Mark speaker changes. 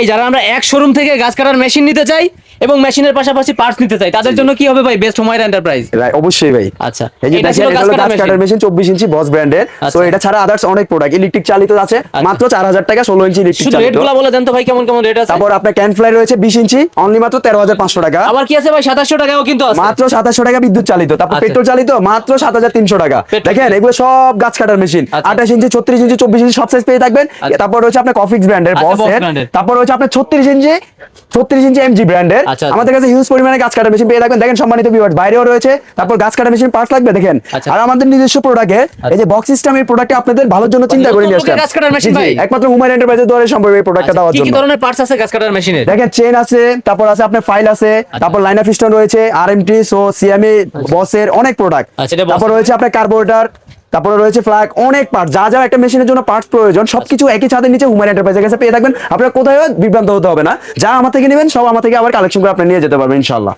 Speaker 1: এই যারা আমরা এক শোরুম থেকে গাছ কাটার মেশিন নিতে চাই এবং মেশিনের পাশাপাশি পার্টস নিতে চাই তাদের জন্য কি হবে ভাই বেস্ট হুমায়রা এন্টারপ্রাইজ?
Speaker 2: অবশ্যই ভাই।
Speaker 1: আচ্ছা,
Speaker 2: এই যে
Speaker 1: এটা
Speaker 2: দেখেন
Speaker 1: ছিল
Speaker 2: এটা
Speaker 1: গাছ
Speaker 2: হলো
Speaker 1: কাটার
Speaker 2: গাছ কাটার মেশিন 24 ইঞ্চি বস ব্র্যান্ডের।
Speaker 1: আচ্ছা।
Speaker 2: তো এটা ছাড়া আদার্স অনেক প্রোডাক্ট ইলেকট্রিক চালিত আছে মাত্র 4000 টাকা 16 ইঞ্চি ইলেকট্রিক
Speaker 1: শুধু
Speaker 2: চালিত।
Speaker 1: রেটগুলো বলে দেন তো ভাই কেমন কেমন রেট আছে?
Speaker 2: তারপর আপনার ক্যান ফ্লাই রয়েছে 20 ইঞ্চি অনলি মাত্র 13500 টাকা।
Speaker 1: আবার কি আছে ভাই 2700 টাকাও কিন্তু আছে।
Speaker 2: মাত্র 2700 টাকা বিদ্যুৎ চালিত। তারপর
Speaker 1: আচ্ছা।
Speaker 2: পেট্রোল চালিত মাত্র 7300 টাকা।
Speaker 1: পেট্রোল।
Speaker 2: দেখেন এগুলো সব গাছ কাটার মেশিন।
Speaker 1: আচ্ছা।
Speaker 2: 28 ইঞ্চি 36 ইঞ্চি 24 ইঞ্চি সব সাইজ পেয়ে থাকবেন।
Speaker 1: আচ্ছা।
Speaker 2: তারপর রয়েছে আপনার কফিক্স ব্র্যান্ডের
Speaker 1: আচ্ছা,
Speaker 2: বস
Speaker 1: Boss
Speaker 2: এর।
Speaker 1: brand-এর।
Speaker 2: তারপর রয়েছে আপনার 36 ইঞ্চি এমজি ব্র্যান্ডের।
Speaker 1: আচ্ছা।
Speaker 2: আমাদের কাছে হিউজ পরিমাণে গাছ কাটার মেশিন পেয়ে থাকবেন। দেখেন সম্মানিত ভিউয়ার্স বাইরেও রয়েছে। তারপর গাছ কাটার মেশিন পার্টস লাগবে দেখেন।
Speaker 1: আচ্ছা।
Speaker 2: আর আমাদের নিজস্ব প্রোডাক্টের এই যে বক্স সিস্টেমের প্রোডাক্ট আপনাদের ভালোর জন্য চিন্তা করে নিয়ে আসলাম।
Speaker 1: গাছ কাটার মেশিন
Speaker 2: জি, জি,
Speaker 1: ভাই?
Speaker 2: একমাত্র হুমায়রা এন্টারপ্রাইজের দ্বারা সম্ভব এই প্রোডাক্টটা দেওয়ার
Speaker 1: কি কি
Speaker 2: জন্য।
Speaker 1: ধরনের পার্টস আছে গাছ কাটার মেশিনের?
Speaker 2: দেখেন চেন আছে, তারপর আছে আপনার ফাইল আছে, তারপর লাইন অফ পিস্টন রয়েছে, আরএমটি সো সিএমএ বসের অনেক প্রোডাক্ট।
Speaker 1: আচ্ছা, এটা boss
Speaker 2: তারপর
Speaker 1: এর।
Speaker 2: রয়েছে আপনার কার্বোরেটর, তারপরে রয়েছে ফ্ল্যাগ, অনেক পার্ট যা যা একটা মেশিনের জন্য পার্টস প্রয়োজন সবকিছু একই ছাদের নিচে হুমায়রা এন্টারপ্রাইজের কাছে পেয়ে থাকবেন। আপনারা কোথাও বিভ্রান্ত হতে হবে না, যা আমার থেকে নেবেন সব আমার থেকে আবার কালেকশন করে আপনি নিয়ে যেতে পারবেন ইনশাআল্লাহ।